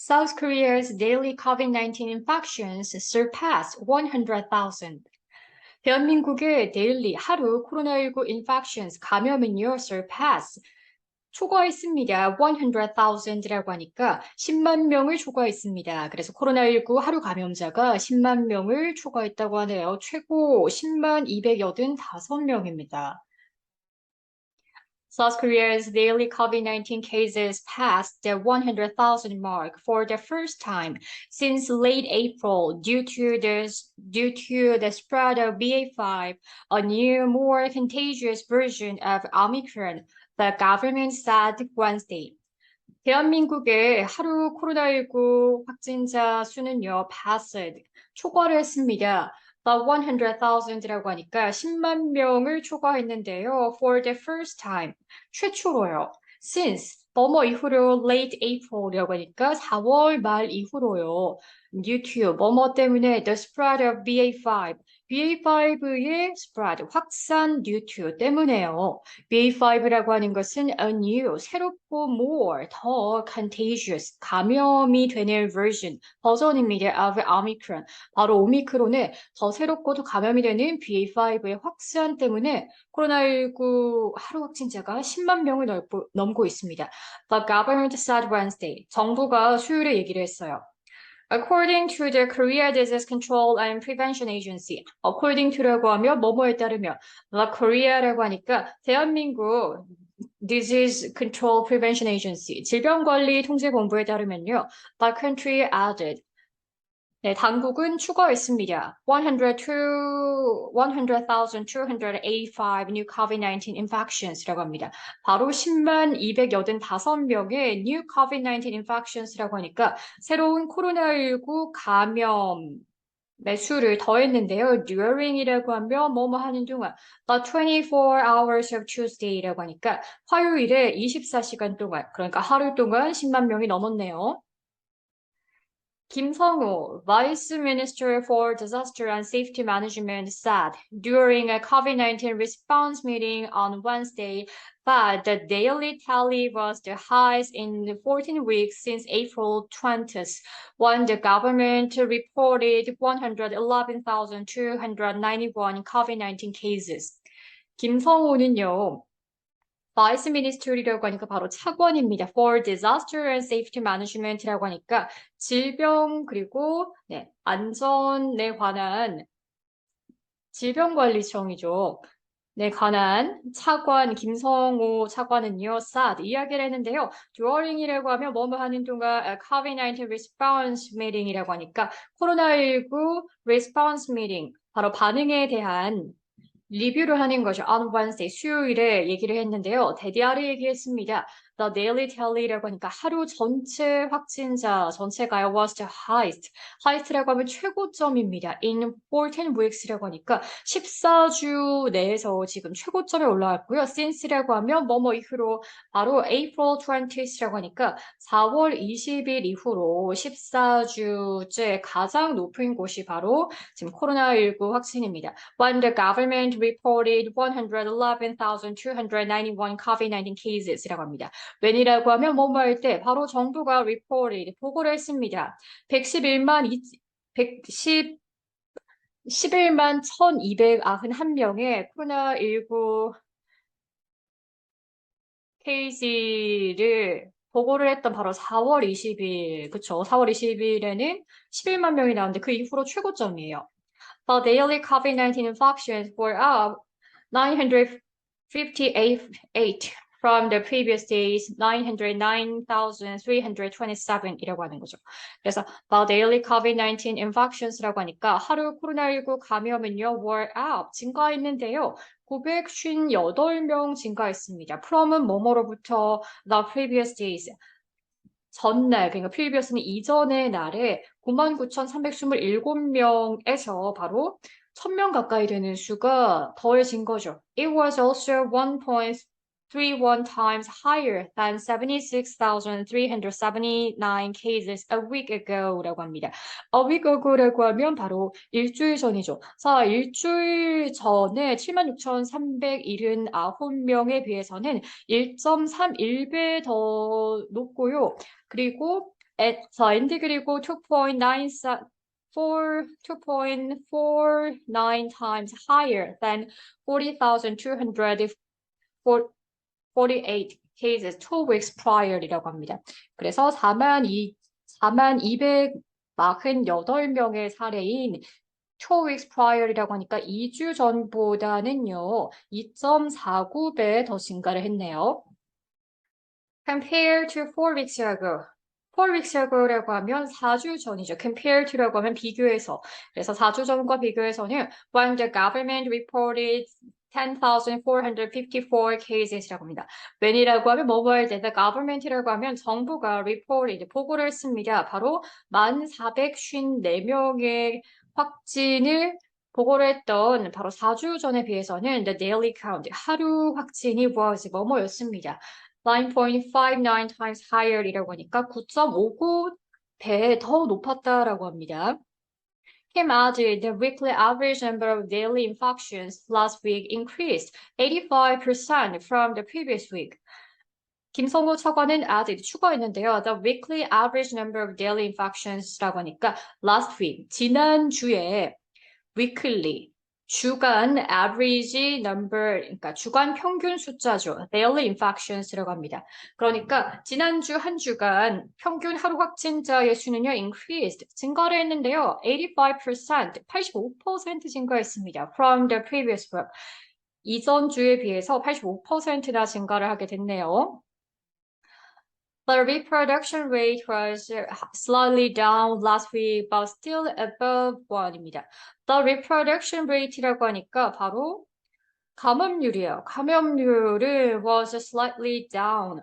South Korea's daily COVID-19 infections surpassed 100,000. 대한민국의 데일리 하루 코로나19 infections 감염은요, surpass 초과했습니다. 100,000이라고 하니까 10만 명을 초과했습니다. 그래서 코로나19 하루 감염자가 10만 명을 초과했다고 하네요. 최고 10만 285명입니다. South Korea's daily COVID-19 cases passed the 100,000 mark for the first time since late April due to the spread of BA.5, a new, more contagious version of Omicron, the government said Wednesday. 대한민국의 하루 코로나19 확진자 수는요, passed, 초과를 했습니다. The 100,000이라고 하니까 10만 명을 초과했는데요. For the first time, 최초로요. Since, 뭐뭐 이후로 late April이라고 하니까 4월 말 이후로요. Due to, 뭐뭐 때문에 the spread of BA.5, BA5의 spread, 확산 due to 때문에요. BA5라고 하는 것은 a new, 새롭고 more, 더 contagious, 감염이 되는 version, 버전입니다. of Omicron. 바로 오미크론의 더 새롭고 더 감염이 되는 BA5의 확산 때문에 코로나19 하루 확진자가 10만 명을 넘고 있습니다. The government said Wednesday. 정부가 수요일에 얘기를 했어요. According to the Korea Disease Control and Prevention Agency, according to라고 하면 뭐뭐에 따르며, the Korea라고 하니까 대한민국 Disease Control Prevention Agency, 질병관리통제본부에 따르면요, the country added, 네, 당국은 추가했습니다. 100,285 new COVID-19 infections라고 합니다. 바로 10만 285명의 new COVID-19 infections라고 하니까 새로운 코로나19 감염의 수를 더했는데요. during이라고 하면 뭐뭐 하는 동안 the 24 hours of Tuesday라고 하니까 화요일에 24시간 동안, 그러니까 하루 동안 10만 명이 넘었네요. 김성우, Vice Minister for Disaster and Safety Management, said during a COVID-19 response meeting on Wednesday that the daily tally was the highest in 14 weeks since April 20th, when the government reported 111,291 COVID-19 cases. 김성우는요, Vice Minister이라고 하니까 바로 차관입니다. For Disaster and Safety Management이라고 하니까 질병 그리고 안전에 관한 질병관리청이죠. 네, 관한 차관 김성호 차관은요, said 이야기를 했는데요. during이라고 하면 뭐뭐 하는 동안 COVID-19 response meeting이라고 하니까 코로나19 response meeting 바로 반응에 대한 리뷰를 하는 거죠. On Wednesday, 수요일에 얘기를 했는데요. 대디아를 얘기했습니다. The daily tally라고 하니까 하루 전체 확진자 전체가요. was the highest. highest라고 하면 최고점입니다. In 14 weeks라고 하니까 14주 내에서 지금 최고점에 올라왔고요. since라고 하면 뭐뭐 이후로 바로 April 20th라고 하니까 4월 20일 이후로 14주째 가장 높은 곳이 바로 지금 코로나19 확진입니다. When the government reported 111,291 COVID-19 cases이라고 합니다. when이라고 하면 뭐뭐 할 때 바로 정부가 reported 보고를 했습니다. 11만 1,291명의 코로나19 케이스를 보고를 했던 바로 4월 20일, 그쵸? 4월 20일에는 11만 명이 나왔는데 그 이후로 최고점이에요. The daily COVID-19 infections were up 958 from the previous day's 909,327이라고 하는 거죠. 그래서 the daily COVID-19 infections라고 하니까 하루 코로나19 감염은요, were up, 증가했는데요. 958명 증가했습니다. from은 뭐뭐로부터 the previous days, 전날, 그러니까 previous는 이전의 날에 99,327명에서 바로 1,000명 가까이 되는 수가 더해진 거죠. It was also 1.31 times higher than 76,379 cases a week ago라고 합니다. A week ago라고 하면 바로 일주일 전이죠. 자, 일주일 전에 76,379명에 비해서는 1.31배 더 높고요. 그리고 자, and 그리고 2.49 times higher than 40,248 cases 2 weeks prior이라고 합니다. 그래서 4,248명의 사례인 2 weeks prior이라고 하니까 2주 전보다는요, 2.49배 더 증가를 했네요. Compared to 4 weeks ago. 4 weeks ago라고 하면 4주 전이죠. Compared to라고 하면 비교해서. 그래서 4주 전과 비교해서는 when the government reported 10,454 cases라고 합니다. when이라고 하면 뭐뭐할 때, the government이라고 하면 정부가 reported, 보고를 했습니다. 바로 1,454명의 확진을 보고를 했던 바로 4주 전에 비해서는 the daily count, 하루 확진이 뭐뭐였습니다. 9.59 times higher이라고 하니까 9.59배 더 높았다라고 합니다. Kim added the weekly average number of daily infections last week increased 85% from the previous week. 김성호 차관은 added 추가했는데요. The weekly average number of daily infections라고 하니까 last week, 지난주에 weekly, 주간 average number, 그러니까 주간 평균 숫자죠. daily infections라고 합니다. 그러니까 지난주 한 주간 평균 하루 확진자의 수는요, increased, 증가를 했는데요. 85%, 85% 증가했습니다. from the previous week. 이전 주에 비해서 85%나 증가를 하게 됐네요. The reproduction rate was slightly down last week, but still above 1입니다. The reproduction rate라고 하니까 바로 감염률이에요. 감염률은 was slightly down.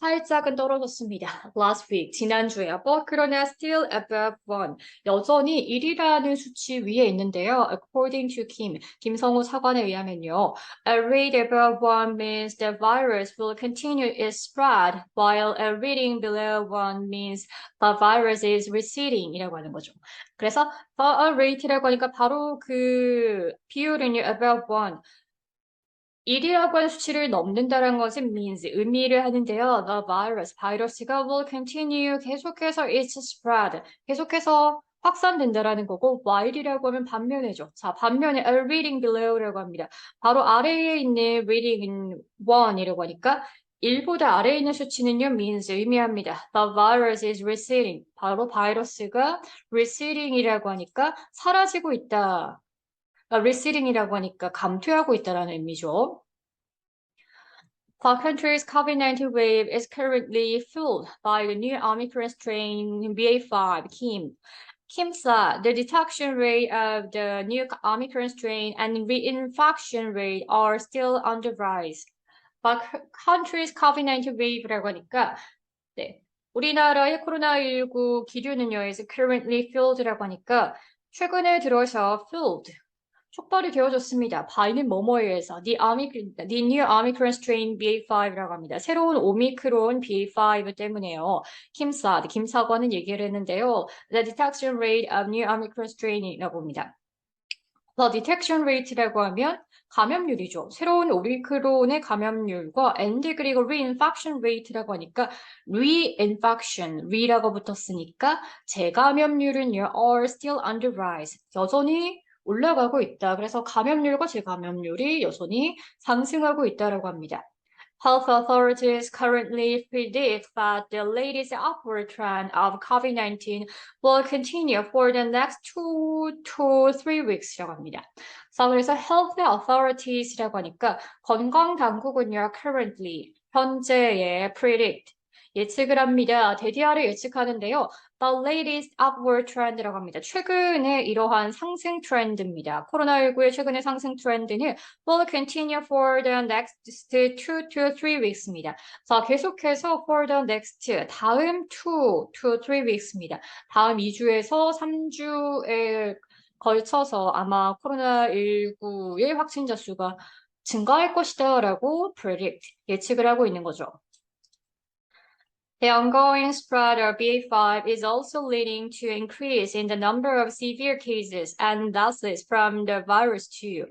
살짝은 떨어졌습니다. Last week, 지난주에요. But 그러나 still above 1. 여전히 1이라는 수치 위에 있는데요. According to 김성우 차관에 의하면요. A rate above 1 means the virus will continue its spread, while a reading below 1 means the virus is receding 이라고 하는 거죠. 그래서 a rate라고 하니까 바로 그 비율은요. above 1. 1이라고 하는 수치를 넘는다는 것은 means, 의미를 하는데요. The virus, 바이러스가 will continue, 계속해서 its spread, 계속해서 확산된다라는 거고, while이라고 하면 반면에죠. 자, 반면에 a reading below라고 합니다. 바로 아래에 있는 reading 1이라고 하니까 1보다 아래에 있는 수치는요, means, 의미합니다. The virus is receding. 바로 바이러스가 receding이라고 하니까 사라지고 있다. receding이라고 하니까 감퇴하고 있다라는 의미죠. The country's COVID-19 wave is currently fueled by the new Omicron strain BA.5, Kim said the detection rate of the new Omicron strain and reinfection rate are still on the rise. The country's COVID-19 wave라고 하니까 네, 우리나라의 코로나19 기류는요, is currently fueled라고 하니까 최근에 들어서 fueled, 촉발이 되어졌습니다. by는 뭐뭐에 의해서 the new Omicron strain BA.5라고 합니다. 새로운 오미크론 BA.5 때문에요. 김 차관은 얘기를 했는데요. The detection rate of new Omicron strain이라고 합니다. The detection rate라고 하면 감염률이죠. 새로운 오미크론의 감염률과 and 그리고 reinfection rate라고 하니까 reinfection, re라고 붙었으니까 재감염률은요 are still on the rise. 여전히 올라가고 있다. 그래서 감염률과 재감염률이 여전히 상승하고 있다라고 합니다. Health authorities currently predict that the latest upward trend of COVID-19 will continue for the next 2 to 3 weeks라고 합니다. 그래서 health authorites라고 하니까 건강 당국은요, currently, 현재의 predict, 예측을 합니다. 대디아를 예측하는데요. The latest upward trend라고 합니다. 최근에 이러한 상승 트렌드입니다. 코로나19의 최근의 상승 트렌드는 will continue for the next 2 to 3 weeks입니다. 자, 계속해서 for the next, 다음 2 to 3 weeks입니다. 다음 2주에서 3주에 걸쳐서 아마 코로나19의 확진자 수가 증가할 것이다 라고 predict, 예측을 하고 있는 거죠. The ongoing spread of BA.5 is also leading to an increase in the number of severe cases and deaths from the virus too.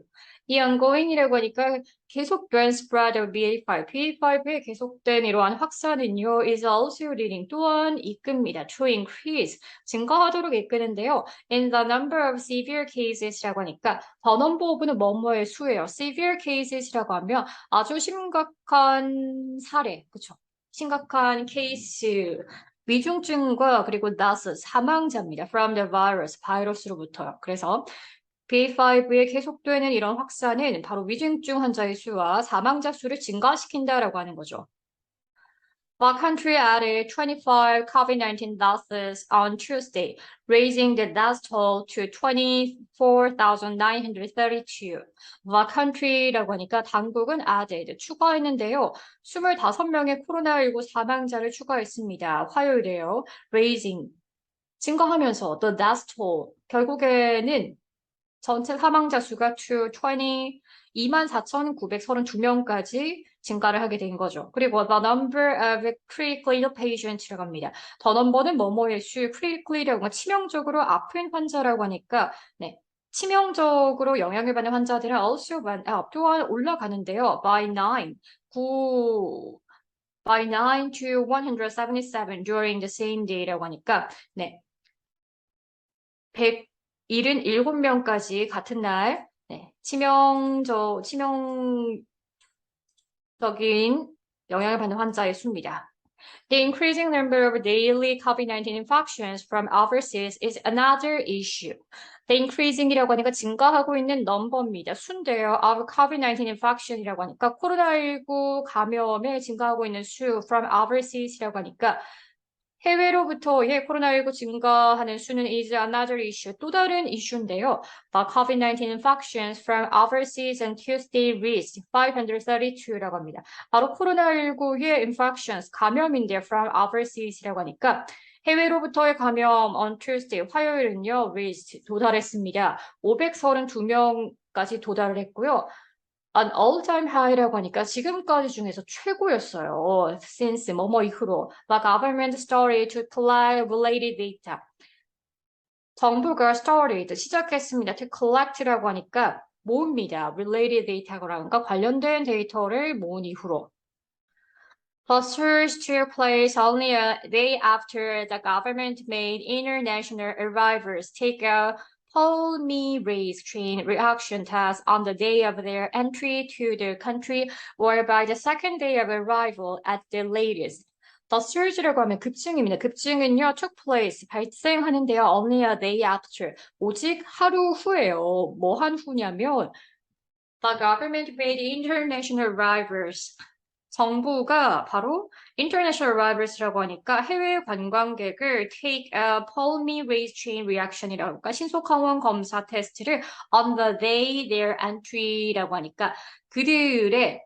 이 ongoing이라고 하니까 계속된 spread of BA5, BA5의 계속된 이러한 확산은요, is also leading 또한 이끕니다. to increase, 증가하도록 이끄는데요. in the number of severe cases라고 하니까 the number of는 뭐뭐의 수예요. severe cases라고 하면 아주 심각한 사례, 그쵸? 심각한 케이스, 위중증과 그리고 death, 사망자입니다. from the virus, 바이러스로부터요. 그래서 BA5의 계속되는 이런 확산은 바로 위중증 환자의 수와 사망자 수를 증가시킨다라고 하는 거죠. The country added 25 COVID-19 deaths on Tuesday, raising the death toll to 24,932. The country라고 하니까 당국은 added, 추가했는데요. 25명의 코로나19 사망자를 추가했습니다. 화요일에요. raising, 증가하면서 the death toll, 결국에는 전체 사망자 수가 to 24,932명까지 증가를 하게 된 거죠. 그리고 the number of critically ill patients라고 합니다. 더 넘버는 뭐뭐의 수, critically라고 하면 치명적으로 아픈 환자라고 하니까 네, 치명적으로 영향을 받는 환자들은 also went up, 또한 올라가는데요. by 9 to 177 during the same day라고 하니까 네, 177명까지 같은 날 네, 치명적인 영향을 받는 환자의 수입니다. The increasing number of daily COVID-19 infections from overseas is another issue. The increasing이라고 하니까 증가하고 있는 넘버입니다. 수인데요. of COVID-19 infection이라고 하니까 코로나19 감염에 증가하고 있는 수 from overseas이라고 하니까 해외로부터의 코로나19 증가하는 수는 is another issue. 또 다른 이슈인데요. The COVID-19 infections from overseas on Tuesday reached 532라고 합니다. 바로 코로나19의 infections, 감염인데 from overseas라고 하니까 해외로부터의 감염 on Tuesday, 화요일은요, reached, 도달했습니다. 532명까지 도달을 했고요. an all-time high라고 하니까 지금까지 중에서 최고였어요. since 뭐뭐 이후로 the government started to collect related data. 정부가 started 시작했습니다. to collect라고 하니까 모읍니다. related data라니까 관련된 데이터를 모은 이후로. The surge took place only a day after the government made international arrivals take a polymerase chain reaction test on the day of their entry to the country or by the second day of arrival at the latest. The surge라고 하면 급증입니다. 급증은요, took place, 발생하는데요, only a day after, 오직 하루 후예요. 뭐 한 후냐면, the government made international arrivals. 정부가 바로 international arrivals라고 하니까 해외 관광객을 take a polymerase chain reaction이라고 하니까 신속항원 검사 테스트를 on the day their entry라고 하니까 그들의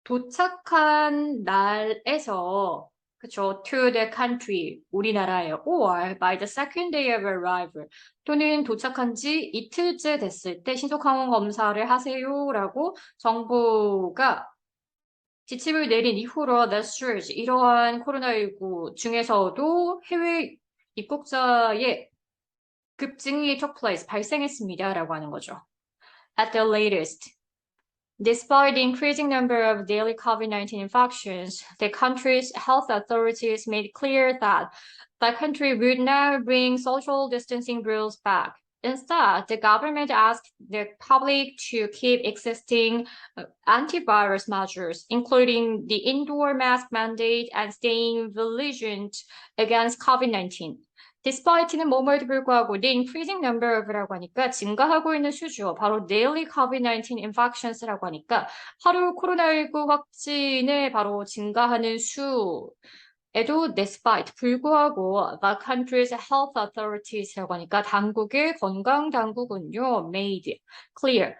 도착한 날에서 그쵸, to the country, 우리나라에 or by the second day of arrival 또는 도착한 지 이틀째 됐을 때 신속항원 검사를 하세요라고 정부가 지침을 내린 이후로 the surge, 이러한 코로나19 중에서도 해외 입국자의 급증이 took place, 발생했습니다라고 하는 거죠. At the latest, despite the increasing number of daily COVID-19 infections, the country's health authorities made clear that the country would not bring social distancing rules back. Instead, the government asked the public to keep existing antivirus measures, including the indoor mask mandate and staying vigilant against COVID-19. Despite는 뭐뭐에도 불구하고 the increasing number of라고 하니까 증가하고 있는 수죠. 바로 daily COVID-19 infections라고 하니까 하루 코로나19 확진의 바로 증가하는 수 에도 despite 불구하고 the country's health authorities라고 하니까 당국의 건강 당국은요 made clear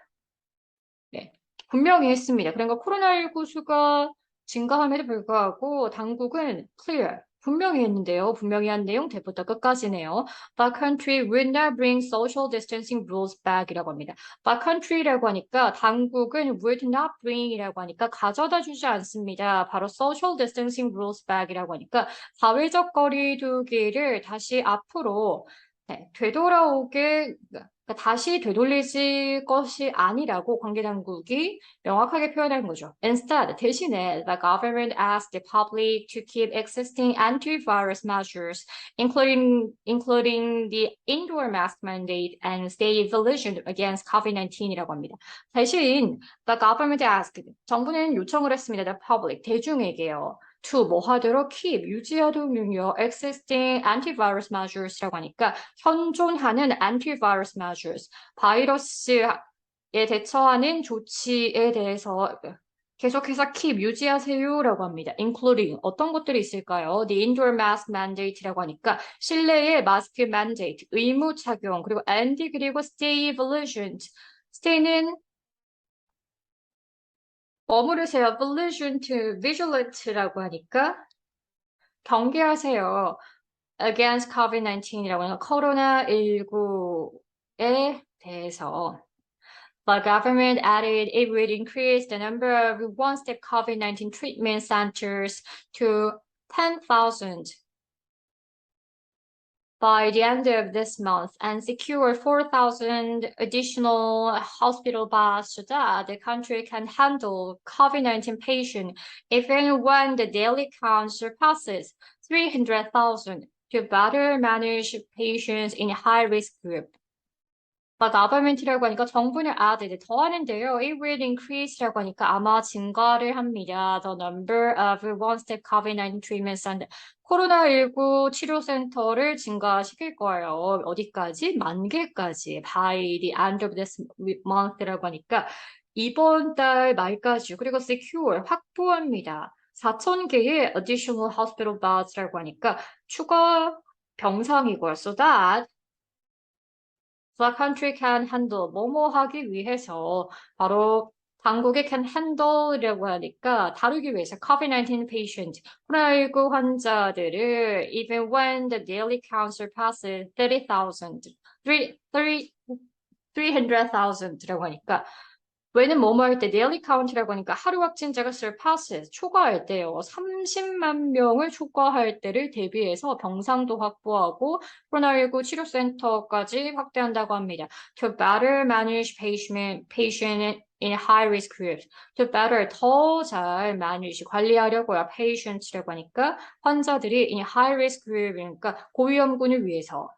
네, 분명히 했습니다. 그러니까 코로나19 수가 증가함에도 불구하고 당국은 clear 분명히 했는데요. 분명히 한 내용 대부터 끝까지네요. The country would not bring social distancing rules back이라고 합니다. The country라고 하니까 당국은 would not bring이라고 하니까 가져다 주지 않습니다. 바로 social distancing rules back이라고 하니까 사회적 거리 두기를 다시 앞으로 네, 되돌아오게 그러니까 다시 되돌리실 것이 아니라고 관계당국이 명확하게 표현한 거죠. Instead, 대신에 the government asked the public to keep existing antivirus measures, including the indoor mask mandate and stay vigilant against COVID-19이라고 합니다. 대신 the government asked 정부는 요청을 했습니다. The public 대중에게요. to 뭐 하도록 keep 유지하도록요 existing antivirus measures라고 하니까 현존하는 antivirus measures 바이러스에 대처하는 조치에 대해서 계속해서 keep 유지하세요라고 합니다. including 어떤 것들이 있을까요? The indoor mask mandate라고 하니까 실내의 마스크 mandate 의무 착용 그리고 그리고 stay vigilant stay는 머무르세요. vigilant라고 하니까 경계하세요. against COVID-19이라고 하는 코로나19에 대해서. The government added it would increase the number of one-step COVID-19 treatment centers to 10,000 by the end of this month and secure 4,000 additional hospital beds so that the country can handle COVID-19 patients if and when the daily count surpasses 300,000 to better manage patients in high-risk group. The government이라고 하니까 정부는 added 더하는데요. It will increase라고 하니까 아마 증가를 합니다. The number of one-step COVID-19 treatment center. 코로나19 치료센터를 증가시킬 거예요. 어디까지? 10,000개까지. By the end of this month라고 하니까 이번 달 말까지. 그리고 secure, 확보합니다. 4,000개의 additional hospital beds라고 하니까 추가 병상이고요. So that the country can handle 뭐뭐 하기 위해서 바로 당국이 can handle이라고 하니까 다루기 위해서 COVID-19 patient 코로나19 환자들을 even when the daily count surpasses 300,000라고 하니까 when은 뭐뭐 할 때 daily count이라고 하니까 하루 확진자가 surpasses 초과할 때요. 30만 명을 초과할 때를 대비해서 병상도 확보하고 코로나19 치료센터까지 확대한다고 합니다. To better manage patient in high risk groups. To better 더 잘 manage 관리하려고요. patients라고 하니까 환자들이 in high risk group 그러니까 고위험군을 위해서